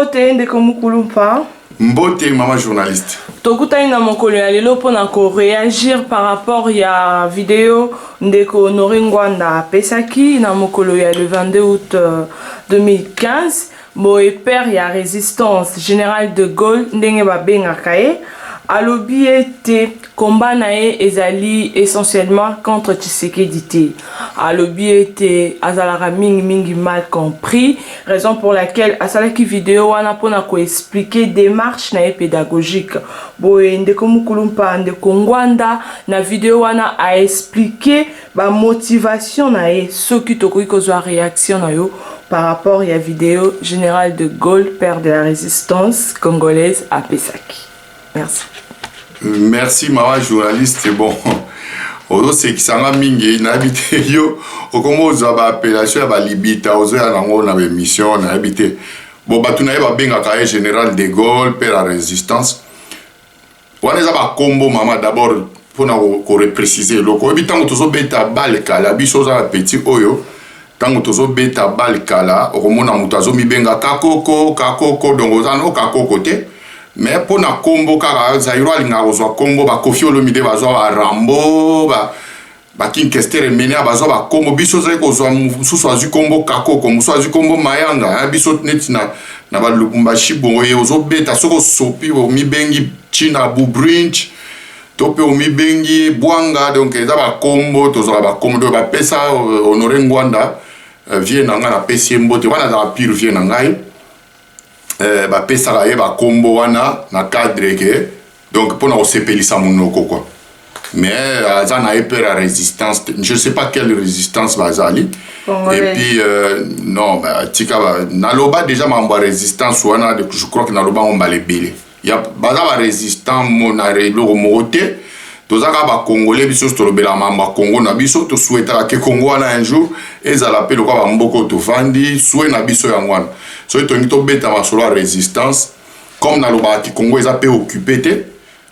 Mbote ndeko mukulumpa. Mbote maman journaliste. Tokuta na mokolo ya lelo pona ko réagir par rapport ya vidéo ndeko Honoré Ngwanda pesaki na mokolo ya le 22 août 2015. Boe père ya résistance général de Gaulle ndenge babengaka ye. Alobi ete combat nae ezali essentiellement contre Tshisekedi te. Alobi ete azalaka mingi mal compris, raison pour laquelle asalaki vidéo wana pona ko expliquer démarche nae pédagogique. Boye ndeko mukulumpa ndeko Ngwanda na vidéo wana a expliquer ba motivation nae soki tokoki kozwa réaction na yo par rapport à la vidéo général de Gaulle, père de la résistance congolaise à Pesaki. Merci. Merci maman journaliste. Bon, ozo c'est qui sanga mingi na habité yo okomo za ba appellation ba libita ozo ya nango na mission na habité. Bon batu na ba benga ka général de Gaulle père de la résistance. Wana za ba combo maman d'abord pour na ko repréciser loko ebitango tozo beta bal kala biso za petit oyo tango tozo beta bal kala okomona mutu azo mibenga kakoko donc ozano kakoko te. Mais pour na combo kaka zairo alinga kozwa combo ba Kofi Olomide bazwa ba Rambo ba King Kester mena bazwa ba combo biso zai kozwa mususu azu combo kakoko mususu azu combo mayanga biso neti na ba Lubumbashi bongo ye ozo beta soko sopi o mibengi China Bubrinch tope o mibengi Bwanga donc eza ba combo tozwa ba combo ba pesa Honoré Ngwanda vie na nga na pesi mbote wana za pire vie na ngai ba pesa ye ba combo wana na cadre que donc pour na osepelisa monoko quoi mais za na hyper résistance je sais pas quelle résistance bazali et puis non bah tika na loba déjà mamba résistance wana je crois que na loba on balebele ya baza ba résistant mona relo moté tozaka ba congolais biso tolobela mamba Congo na biso to souhaitera que Congo wana un jour ezala pe lokwa ba mboko to vandi souhait na biso yangwana so to ngito beta ma solo résistance comme na loba ki Congo eza pe occupé te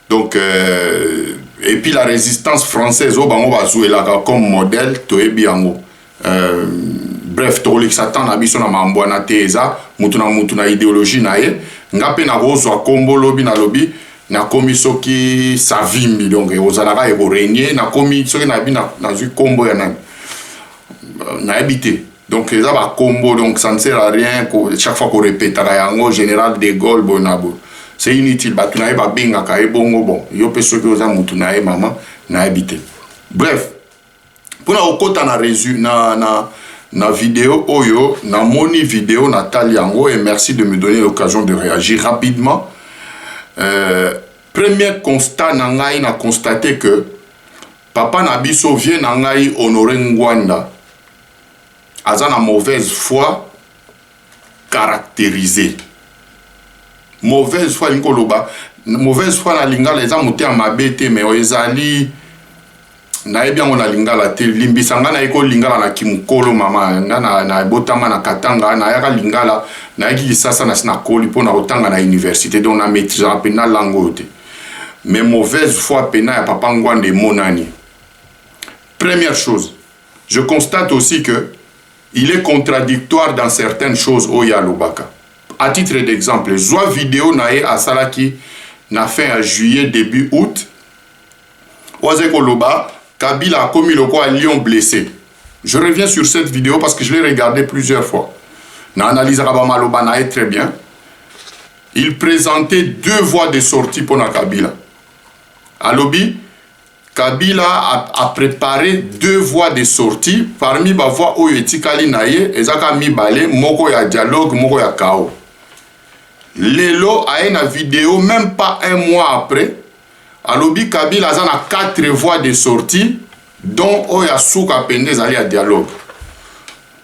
donc et puis la résistance française o bango bazuela comme modèle to ebi yango bref to lik satan na biso na mambo na teza mutu na idéologie na ye ngape na rozwa kombo lobi na lobi na komi soki savimbi donc ozalaka eko régner na komi soki na bi na zu kombo ya na habité donc ça va combo donc ça ne sert à rien chaque fois qu'on répète yango général de Gaulle bonabo c'est inutile batu na ba benga ka ebongo bon yo pe soki oza mutu na maman na habité bref pour na okota na na vidéo oyo na moni vidéo Nathalie yango et merci de me donner l'occasion de réagir rapidement. Premier constat nangai na constaté que papa Nabiso vient nangai Honoré Ngwanda aza na mauvaise foi caractérisée. Mauvaise foi nkoloba mauvaise foi na lingala eza muté amabete mais ezali na bien on a lingala te limbisanga na eko lingala na kimukolo mama na botama na katanga na yaka lingala na yaki sasa na sina koli pona otanga na université donc na maîtrise en pénal langue mais mauvaise foi pénal ya papa Ngwanda monani. Première chose, je constate aussi que il est contradictoire dans certaines choses au Yalobaka. À titre d'exemple, zoa vidéo nae à Salaki na fin à juillet début août. Oazeko Loba Kabila a commis le quoi à Lyon blessé. Je reviens sur cette vidéo parce que je l'ai regardée plusieurs fois. Na analyse Rabama Loba nae très bien. Il présentait deux voies de sortie pour na Kabila. À Lobi, Kabila a préparé deux voies de sortie parmi les voies où etikali naye ezaka mibale moko ya dialogue moko ya kao. Lelo a une vidéo même pas un mois après. Alobi Kabila a 4 voies de sortie dont oya souka pende zali ya dialogue.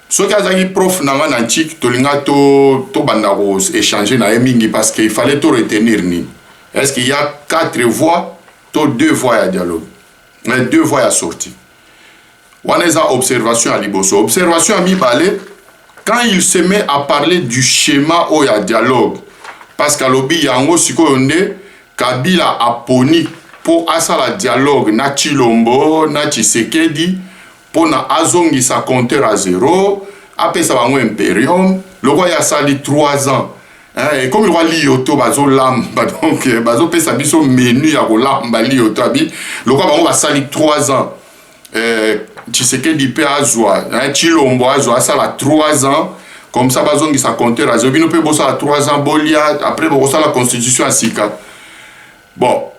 Ce qui a prof nanga nanchik tolinga to banda échanger na mingi parce qu'il fallait tout retenir ni. Est-ce qu'il y a 4 voies to 2 voies à dialogue? 2 voies à sortie. On a une observation à Liboso. Observation à Mibale, quand il se met à parler du schéma où il y a dialogue, parce qu'à l'obi yango sikoyonde, Kabila a poni pour asala dialogue na Chilombo, na Tshisekedi, pour na azongi sa compteur à 0, après ça va un impérium, le roi a sali 3 ans. Et comme il va lioto bazo lamba donc bazo pesa biso menu ya ko lamba lioto abi loko bango ba sali 3 ans Tshisekedi pe azwa Chilombo azwa ça la 3 ans comme ça bazongi sa compteur azobino pe bossa 3 ans bolia après bossa la constitution à sika bon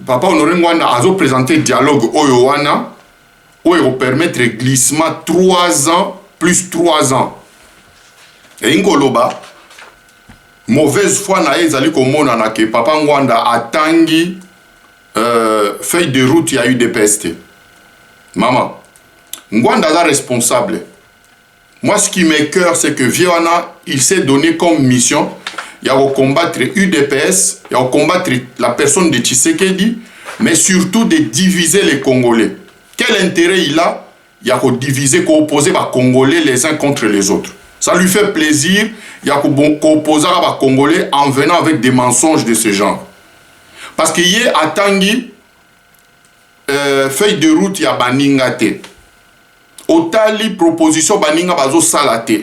papa Honoré Ngwanda azo présenter dialogue oyo wana oyo permettre glissement 3 ans plus 3 ans et ingoloba mauvaise foi na ezali komona na ke papa Ngwanda atangi feuille de route ya UDPS. Maman, Ngwanda est responsable. Moi, ce qui m'écoeure, c'est que Viana, il s'est donné comme mission, il y a à combattre UDPS, il y a à combattre la personne de Tshisekedi, mais surtout de diviser les Congolais. Quel intérêt il a? Il y a à diviser, à opposer les Congolais les uns contre les autres. Ça lui fait plaisir, il y a à opposer les Congolais en venant avec des mensonges de ce genre. Parce qu'il y a à Tanguy, feuille de route, il y a Baningate. Otali proposition baninga bazo salate.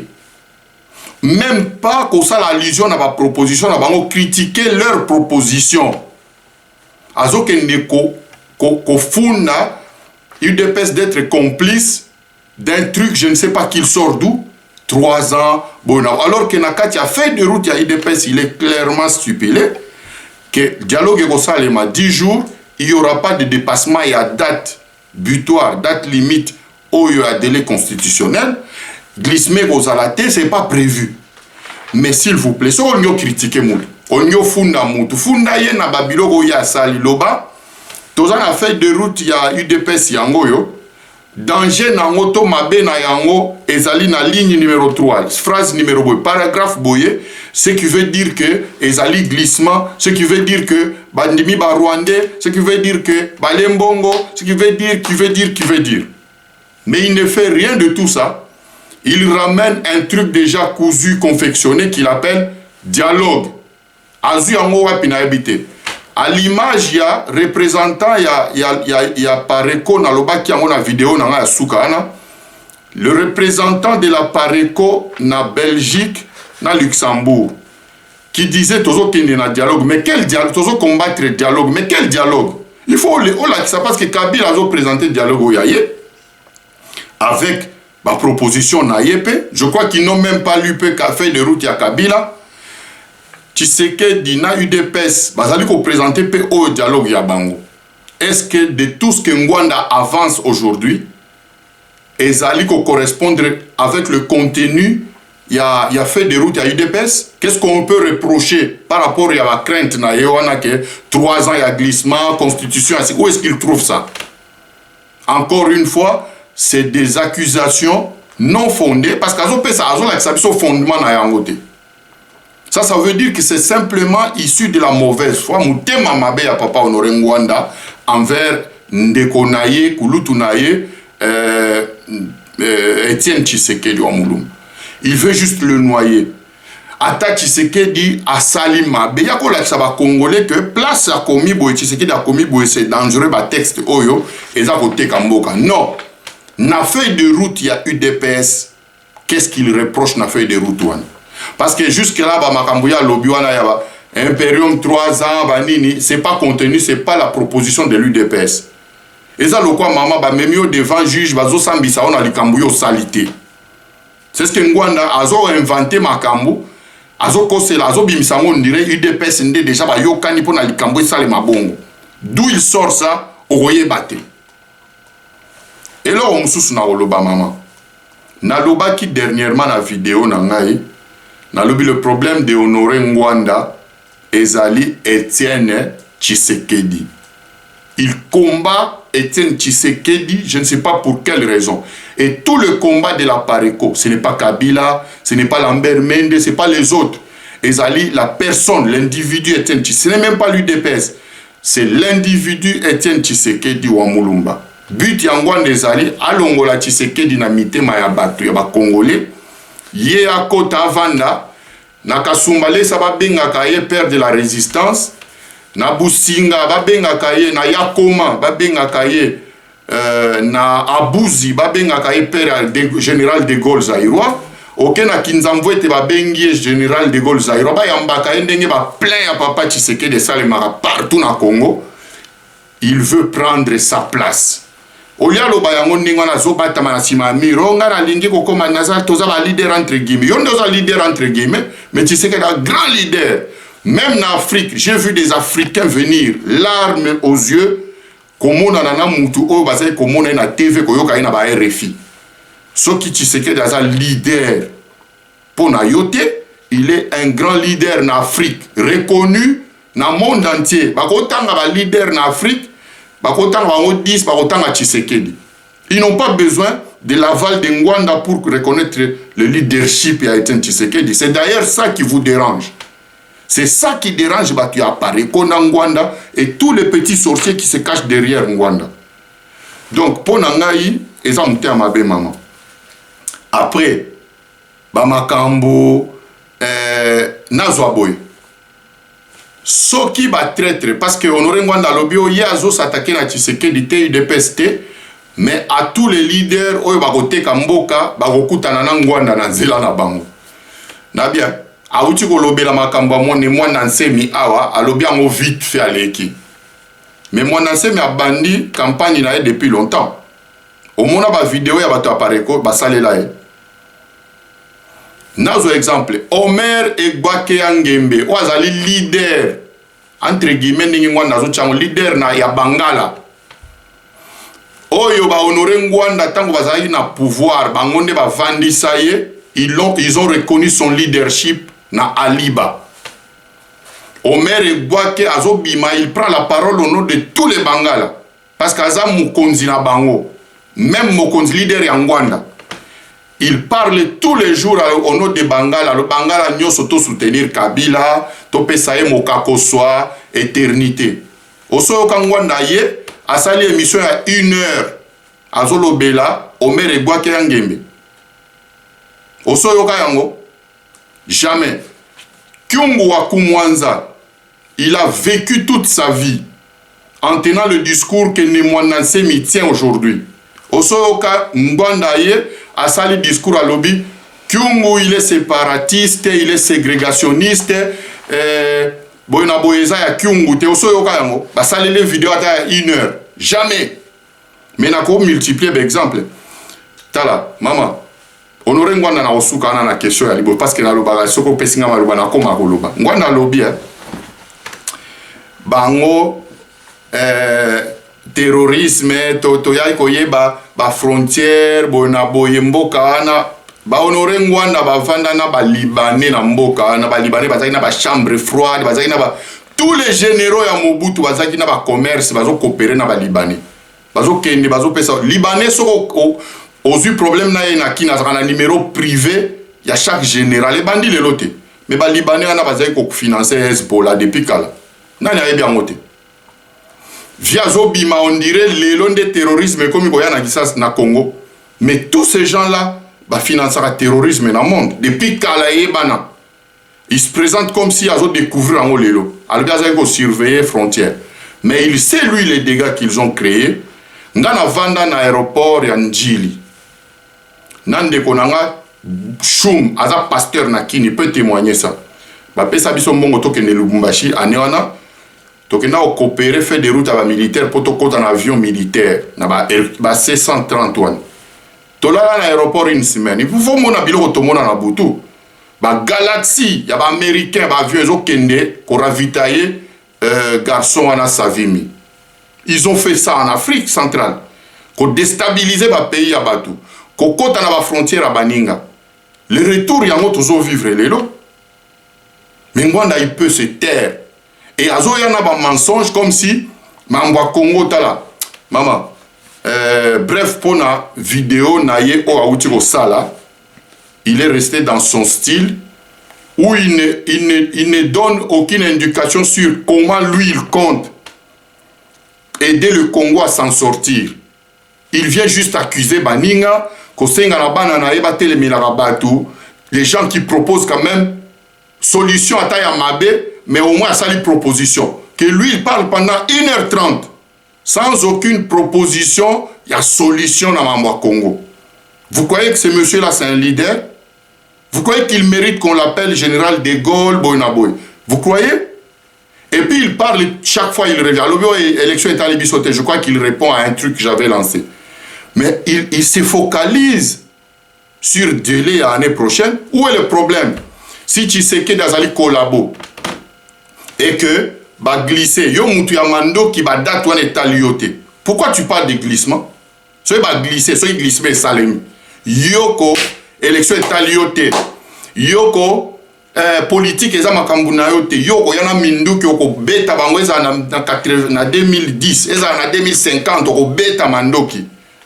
Même pas qu'on ça l'allusion à ma proposition, à bango critiquer leur proposition. Azo kendeko ko funda UDPS d'être complice d'un truc, je ne sais pas qu'il sort d'où. 3 ans, bon, alors que Nakati a fait de route à UDPS, il est clairement stipulé que dialogue est ça les 10 jours, il n'y aura pas de dépassement, il y a date butoir, date limite. Il y a un délai constitutionnel, glissement aux alatés, ce n'est pas prévu. Mais s'il vous plaît, si on y a critiqué, on y a funda moutou, funda yé na babilo go ya sali loba, tozan a fait de route ya UDPS yango yo, danger na ngoto mabe na yango, ezali na ligne numéro 3, phrase numéro 2, paragraphe boye, ce qui veut dire que ezali glissement, ce qui veut dire que bandimi ba rwandais, ce qui veut dire que balembongo, ce qui veut dire. Mais il ne fait rien de tout ça. Il ramène un truc déjà cousu, confectionné, qu'il appelle dialogue. Azu yango wapi na habité. À l'image, il y a représentant, il y a Pareco, na loba ki yango na vidéo na nga soukana. Le représentant de la Pareco na Belgique, na Luxembourg, qui disait tozo kende na dialogue. Mais quel dialogue? Tozo combattre le dialogue. Mais quel dialogue? Il faut le ça parce que Kabila a présenté le dialogue au Yaye. Avec ma proposition Nayepe, je crois qu'ils n'ont même pas lu qu'a fait de route à Kabila. Tshisekedi na UDPS, bazali ko présenter au dialogue ya bango. Est-ce que de tout ce que Ngwanda avance aujourd'hui, ezali ko correspondre avec le contenu il y a fait de route à UDPS? Qu'est-ce qu'on peut reprocher par rapport à la crainte na yewana que 3 ans il y a glissement, constitution, où est-ce qu'il trouve ça? Encore une fois, c'est des accusations non fondées parce qu'azo pesa azo la exception fondement na yangote. Ça veut dire que c'est simplement issu de la mauvaise foi. Mutema mabe ya papa Honoré Ngwanda envers Ndeko Naye, Kulutu Naye, Etienne Tshisekedi wa Mulumba. Il veut juste le noyer. Ata Tshisekedi a sali mabe. Yako la kisaba congolais que place a commis boye Tshisekedi a commis boye c'est dangereux ba texte oyo eza kote kamboka. Non. Na feuille de route, il y a UDPS. Qu'est-ce qu'il reproche na feuille de route? Parce que jusque-là, Makambuya Lobiwana Yaba, Imperium 3 ans, Banini, c'est pas contenu, c'est pas la proposition de l'UDPS. Et ça, le quoi, maman, même devant juge, Bazo Sambisa, on a l'Ikambuyo salité. C'est ce que Ngwanda a inventé Makambu, Azo Kosela, Azo Bimisango, on dirait UDPS, déjà, Yokani pour l'Ikambuyo Salé Mabongo. D'où il sort ça, au Royer Baté. Et là, on sous na oloba maman. Na loba qui dernièrement na vidéo na ngai, na lobi le problème de Honoré Ngwanda, ezali Etienne Tshisekedi. Il combat Etienne Tshisekedi, je ne sais pas pour quelle raison. Et tout le combat de la Pareco, ce n'est pas Kabila, ce n'est pas Lambert Mende, ce n'est pas les autres. Ezali, la personne, l'individu Etienne Tshisekedi, ce n'est même pas l'UDPS. C'est l'individu Etienne Tshisekedi wa Mulumba. But Yangwanda ezali alongola Tshisekedi na mitema ya bato ya ba Congolais ye akota avanda na Kasumbalé sa babengaka ye père de la résistance na Businga babengaka ye na Yakoma babengaka ye na Abuzi babengaka ye père général de Gaulle Zaïrois Ok na Kinzambo ete ba bengi général de Gaulle Zaïre ba yambaka ndenge ba plein ya papa Tshisekedi salemaka partout na Congo. Il veut prendre sa place. Olia lo bayango ndenge na zo batama na sima mironga na lingi ko koma naza toza ba leader entre guillemets. Yo ndoza leader entre guillemets, mais Tshisekedi est un grand leader. Même en Afrique, j'ai vu des Africains venir, larmes aux yeux, comme on a un moutou, comme on a une TV, comme on a une RFI. Ce qui Tshisekedi est un leader pour Nayote, il est un grand leader en Afrique, reconnu dans le monde entier. Autant un leader en Afrique, autant un 10, autant un Tshisekedi. Ils n'ont pas besoin de l'aval de Ngwanda pour reconnaître le leadership de Tshisekedi. C'est d'ailleurs ça qui vous dérange. C'est ça qui dérange Batu Apare, Kona Ngwanda et tous les petits sorciers qui se cachent derrière Ngwanda. Donc, pour Nangaï, ils ont été à ma maman. Après, Bamakambo, Nazwaboy. Ce qui va traître, parce que Honoré Ngwanda Lobio, Yazo s'attaquer à Tshisekedi, UDPST, mais à tous les leaders, Oyo Bagote Kamboka, Bagokutana Ngwanda Nanzela na Bango. Nabia. Aouti ko lobela makambo moni mwana nsemi awa alobi ango vite fait aleki. Mais mwana nsemi abandi campagne na depuis longtemps. Au mona ba vidéo ya bato apareko ba salela e. Nazo exemple Omer Egbake Yangembe oazali leader entre guillemets ningi ngwanda zo chango leader na ya Bangala. Oyo ba honorer Ngwanda tango bazali na pouvoir bangonde ba vandisa ye, ils ont reconnu son leadership na Aliba. Omer Egbake azobima, il prend la parole au nom de tous les Bangala. Parce qu'Aza Mukonzi na Bango, même Mukonzi leader Yangwanda, il parle tous les jours au nom de Bangala. Le Bangala n'y s'auto soutenir Kabila, Topesaye Mokakoswa, éternité. Oso Kangwanda ye, a sali émission à 1 heure. Azolo Bela, Omer Egbake Yangembe. Oso Yoka Yango. Jamais. Kyungu Wakumwanza, il a vécu toute sa vie en tenant le discours que Nemwana Nsemi tient aujourd'hui. Osoyoka Ngwandaye a sali discours à lobby. Kyungu, il est séparatiste, il est ségrégationniste. Boyna Boyeza ya Kyungu, te Osoyoka Yango. Ba sali les vidéos à 1 heure. Jamais. Mais n'a qu'au multiplier d'exemples. Tala, maman. Honoré Ngwanda na osuka na question ya libo parce que na loba soko pesinga maluba na koma koloba Ngwanda lobi bango terrorisme to ya koyeba ba frontière bona boye mboka na ba honoré Ngwanda ba vanda na ba libanais na mboka na ba libanais bazaki na ba chambre froide bazaki na ba tous les généraux ya Mobutu bazaki na ba commerce bazo coopérer na ba libanais bazo kende bazo pesa libanais soko aux eu problème na qui n'a un numéro privé, il y a chaque général, les bandits les lotés. Mais les Libanais ont besoin de financer Hezbollah depuis quand n'a bien noté. Via Zobima, on dirait les lots de terrorisme comme il y a na Congo. Mais tous ces gens-là financent le terrorisme dans le monde. Depuis Kalaye Bana, ils se présentent comme si ils ont découvert en Olélo. Alors ils ont surveiller les frontières. Mais il sait lui les dégâts qu'ils ont créés. Dans la vanda na aéroport ya Njili. Nande konanga Choum, aza pasteur na kini peut témoigner ça. Ba pesa biso mbongo tokende Lubumbashi anéwana tokenda coopérer faire des routes à militaire pour tokota en avion militaire na ba C130 tolala na aéroport une semaine. Il faut mona biloko tomona na butu. Ba Galaxy ya ba américain ba avion ezo kende ko ravitailler garçon wana Savimi. Ils ont fait ça en Afrique centrale. Ko déstabiliser ba pays ya batu. Kokota na ba frontière à Baninga. Le retour yango tozo vivre lelo. Mais Ngwanda il peut se taire. Et azo yana ba mensonge comme si mambwa Congo tala. Maman. Bref pour na vidéo na ye o auti ko sala. Il est resté dans son style où il ne donne aucune indication sur comment lui il compte aider le Congo à s'en sortir. Il vient juste accuser Baninga. Les gens qui proposent quand même solution à taille Mabé, mais au moins à sa proposition. Que lui, il parle pendant 1h30 sans aucune proposition, il y a solution dans Mamba Congo. Vous croyez que ce monsieur-là, c'est un leader? Vous croyez qu'il mérite qu'on l'appelle général de Gaulle, Boynaboy? Vous croyez? Et puis il parle, chaque fois il revient. L'élection est allée bisauter. Je crois qu'il répond à un truc que j'avais lancé. Mais il se focalise sur délai à l'année prochaine. Où est le problème? Si tu sais que Dazali collabo et que va glisser, yo mutu yamando qui va date one étalioté. Pourquoi tu parles de glissement? Soit va glisser, soit il glisse mais salemi. Yoko élection étalioté. Yoko politique eza makambu na yo te. Yoko yana mindu ki yoko beta bango eza na 2010, eza na 2050 oko beta mandoki.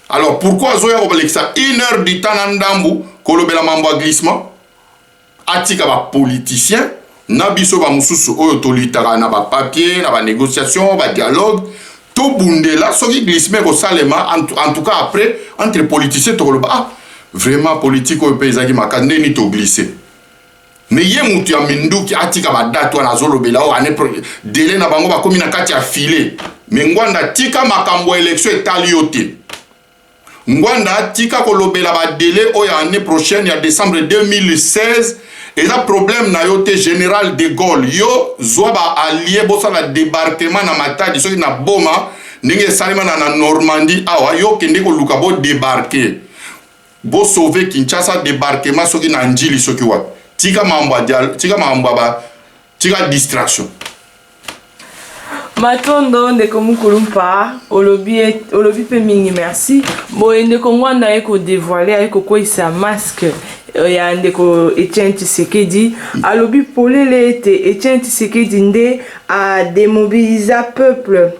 Alors pourquoi zoya ko balekisa 1 heure du temps na ndambu kolobela mambo glissement? Atika ba politicien na biso ba mususu oyo tolitaka na ba papier, na ba négociation, ba dialogue, to bundela soki glissement ko salema en tout cas après entre politiciens to koloba ah vraiment politique oyo pe ezaki makande ni to glisser. Mais ye mutu ya minduki atika ba date wana zolobela o ane délai na bango ba komi na kati ya filet. Mais ngwanda tika makambo élection etali yote. Ngwanda tika kolobela ba délai o ya année prochaine ya décembre 2016 et ça problème na yote général de Gaulle yo zwa ba allié bosa la débarquement na matadi soki na boma ndenge salima na Normandie awa yo kende ko luka bo débarquer bo sauver Kinshasa débarquement soki na njili soki wa tika mamba dial tika mamba ba tika distraction. Matondo ndeko mukulumpa olobi pe mingi merci boye ndeko ngwanda eko dévoiler eko koisa masque ya ndeko Etienne Tshisekedi alobi polele ete Etienne Tshisekedi nde a démobilisé peuple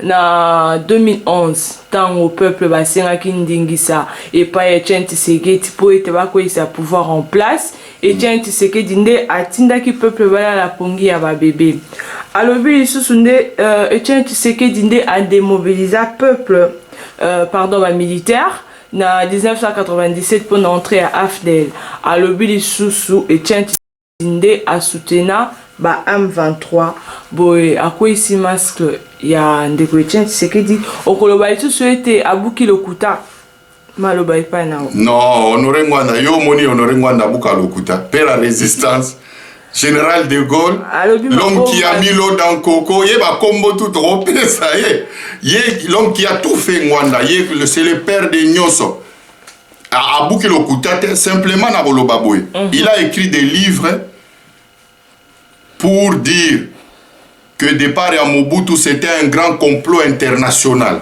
na 2011 tango peuple basengaki ndingisa epai Etienne Tshisekedi po ete bakoisa pouvoir en place. Etienne Tshisekedi nde atindaki peuple bana la pongi ya babebe alobi lisusu nde Etienne Tshisekedi nde a démobilisé peuple pardon ba militaire na 1997 pour entrer à AFDEL alobi lisusu Etienne Tshisekedi nde a soutena ba M23 boye akoisi masque ya ndeko Etienne Tshisekedi okoloba lisusu ete abuki lokuta maloba epa na non Honoré Ngwanda yo moni Honoré Ngwanda buka lokuta per la résistance général de Gaulle l'homme qui a mis l'eau dans coco ye ba kombo tout repesa ye l'homme qui a tout fait Ngwanda ye c'est le père de Nyoso abuki lokuta simplement na boloba boye il a écrit des livres pour dire que départ à Mobutu c'était un grand complot international.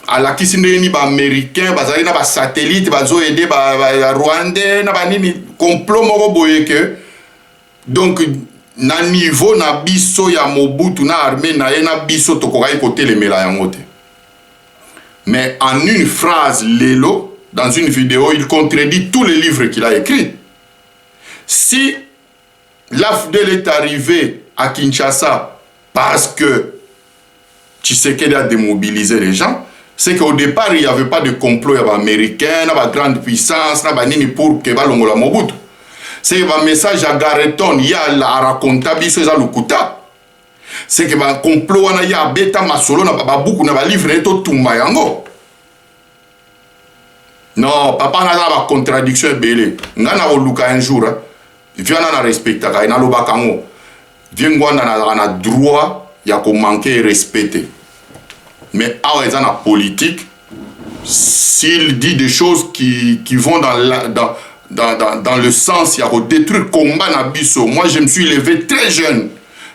À la kisindeni ba américain bazali na ba satellite bazo aider ba rwandais na ba nini complot moko boye que donc na niveau na biso ya Mobutu na armée na ena biso tokokai côté les mela yango te. Mais en une phrase lelo dans une vidéo il contredit tous les livres qu'il a écrits. Si l'AFDEL est arrivé à Kinshasa parce que Tshisekedi a démobilisé les gens, c'est qu'au départ, il n'y avait pas de complot américain, la grande puissance, pour que Balongola Mobutu. C'est un message à Gareton, il y a la racontabi sur le Lukuta. C'est que le complot, il y a Beta Masolo, il y a beaucoup de livres, et tout Mayango. Non, papa n'a pas de contradiction belé. On a un jour, il vient à respecter, il y a un vient à droit, il y a manquer et respecter. Mais à la politique, s'il dit des choses qui vont dans le sens, il y a détruire le combat Nabiso. Moi, je me suis levé très jeune.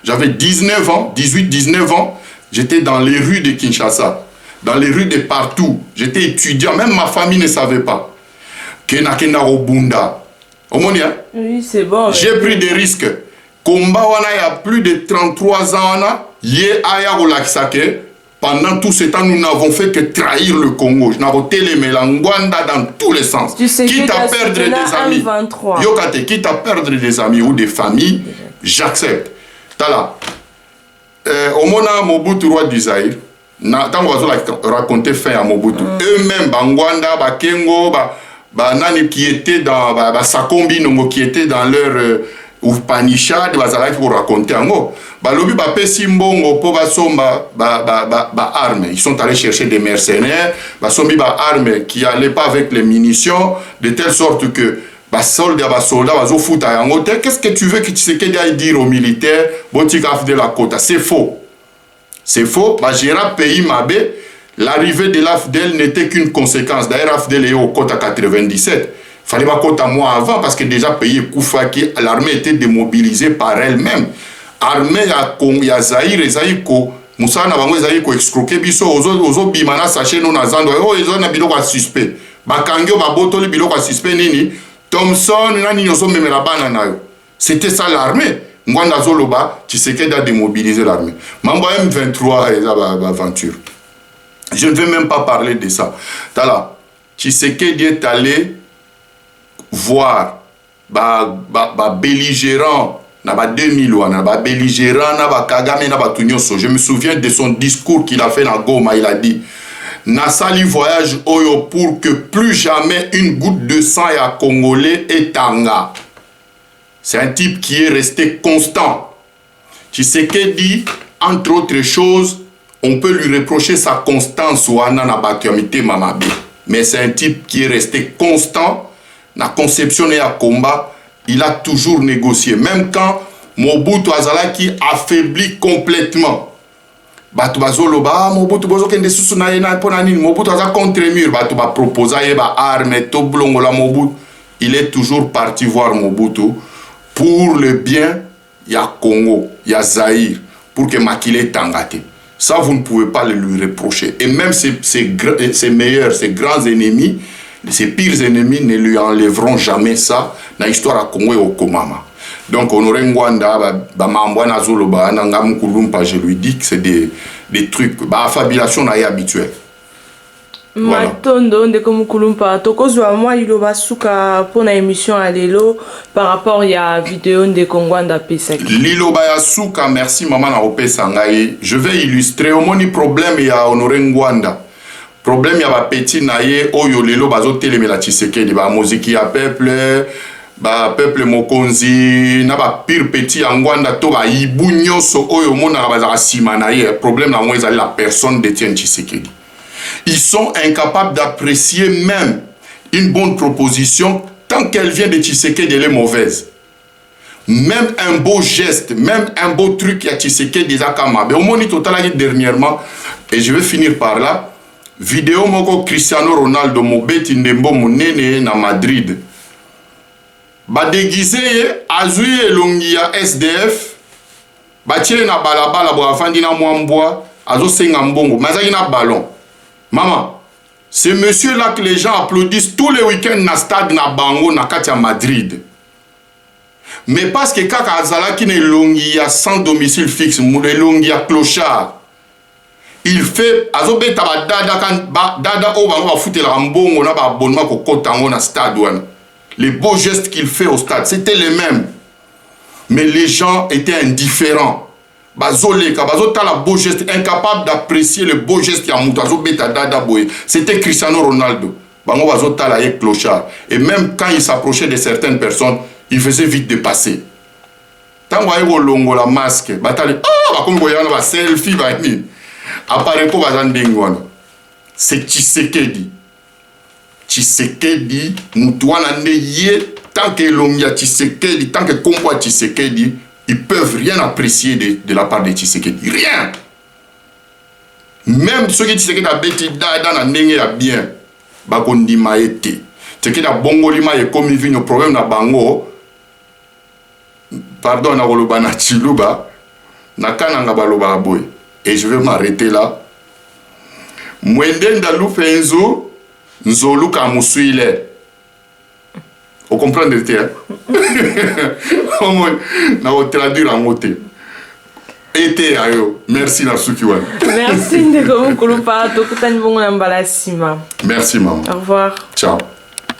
J'avais 19 ans, 18-19 ans. J'étais dans les rues de Kinshasa, dans les rues de partout. J'étais étudiant, même ma famille ne savait pas. Kenakenda Robunda. Oui, c'est bon. J'ai pris des risques. Combat, il y a plus de 33 ans. Yé Aya Olakisake. Pendant tout ce temps, nous n'avons fait que trahir le Congo. Nous avons Ngwanda dans tous les sens. Quitte à perdre des amis. Yokate, quitte à perdre des amis ou des familles, j'accepte. Tala. Au moment Mobutu, roi du Zaïre, tant qu'on va raconter fin à Mobutu, eux-mêmes, Ngwanda, Bakengo, Nani qui étaient dans Sakombi, qui étaient dans leur ou Panisha de bazalaki pour raconter en gros balobi ba pesi mbongo po basomba ba armes, ils sont allés chercher des mercenaires basombi ba armes qui allaient pas avec les munitions de telle sorte que Basoldat, bazofuta yango te. Qu'est-ce que tu veux que Tshisekedi aille dire aux militaires, botika de la Kota? C'est faux. C'est faux. Gérard pays Mabé, l'arrivée de l'AFDEL n'était qu'une conséquence. D'ailleurs, l'AFDEL est au Kota 97. Fallait pas Kota mois avant parce que déjà pays Koufaki, l'armée était démobilisée par elle-même. Armée ya Zaïre, Zaïko, Moussa na bango Zaïko escroqué biso ozo bimana sachet non azando oh ils ont biloko à suspect. Bakangyo babotoli biloko à suspect nini? Thompson nani yoso memela bana nayo. C'était ça l'armée. Mwanda Zoloba, Tshisekedi a démobilisé l'armée. Mambo M23 et l'aventure. Je ne vais même pas parler de ça. Tala, Tshisekedi est allé voir belligérant na 2000 wana belligérant na Kagame na Tunyoso. Je me souviens de son discours qu'il a fait dans Goma. Il a dit Nasali voyage oyo pour que plus jamais une goutte de sang à Congolais et Tanga. C'est un type qui est resté constant. Tshisekedi, entre autres choses, on peut lui reprocher sa constance wana na bakiamite mamabe. Mais c'est un type qui est resté constant. La conception et à combat, il a toujours négocié. Même quand Mobutu Azalaki affaiblit complètement. Batu bazoloba, Mobutu bozokende susu na yena pona nini, Mobutu aza contre mur, batu ba proposa yeba arme to blongola Mobutu. Il est toujours parti voir Mobutu pour le bien ya Congo, ya Zaïre, pour que Makile tangate. Ça, vous ne pouvez pas le lui reprocher. Et même ses meilleurs, ses grands ennemis, ses pires ennemis ne lui enlèveront jamais ça dans l'histoire à Congo et au Komama. Donc, Honoré Ngwanda, je lui dis que c'est des trucs, affabulation habituelle. Matondo ndeko mukulumpa tokozwa mwa iloba suka pona émission à lelo par rapport ya vidéo ndeko Ngwanda pesaki liloba ya suka. Merci maman na opesa ngai. Je vais illustrer au moni problème ya Honoré Ngwanda. Problème ya ba petit na ye oyo lelo bazo telemela Tshisekedi ba muziki ya peuple ba peuple mokonzi na ba pire petit ya Ngwanda to ba ibu nyoso oyo mona bazaka sima na ye. Problème na moi ezali la personne d'Etienne Tshisekedi. Ils sont incapables d'apprécier même une bonne proposition tant qu'elle vient de Tshisekedi, elle est mauvaise. Même un beau geste, même un beau truc à Tshisekedi déjà kama. Mais au moins total dernièrement, et je vais finir par là, vidéo moko Cristiano Ronaldo mobeti ndembo monene na Madrid. Ba déguisé azui elongi ya SDF, ba tire na balabala bo afandi na mwambwa, azo senga mbongo, mazaki na ballon. Maman, ce monsieur-là que les gens applaudissent tous les week-ends dans le stade na Bango, na Katia Madrid. Mais parce que Kaka Azala qui n'est longi à sans domicile fixe, moulé longi à clochard, il fait, azobe taba dada kan dada o bango ba foutre la mbongo na ba abonnement ko kotango na stade wana. Les beaux gestes qu'il fait au stade, c'était les mêmes. Mais les gens étaient indifférents. La beau geste, incapable d'apprécier le beau geste qui a monté. C'était Cristiano Ronaldo. Clochard. Et même quand il s'approchait de certaines personnes, il faisait vite de passer. Tant que vous la masque, selfie, c'est Tshisekedi. Tshisekedi, tant que l'ongia Tshisekedi, tant que combat Tshisekedi, ils peuvent rien apprécier de la part de Tshisekedi. Rien. Même ceux qui Tshisekedi a bêti dans la nenge a bien. Bakondi ma été. Tshisekedi a bongolima et comme il vit nos problèmes na bango. Pardon na roloba na chiluba. Na kananga baloba boy. Et je vais m'arrêter là. Mwenden da lufenzo. Nzoluka musuile. Vous comprenez le terme? On va traduire en mots. Été ayo. Merci la Sukiwan. Merci Ndeko Mukulumpa. Tokutani bongo na mbala sima. Merci maman. Au revoir. Ciao.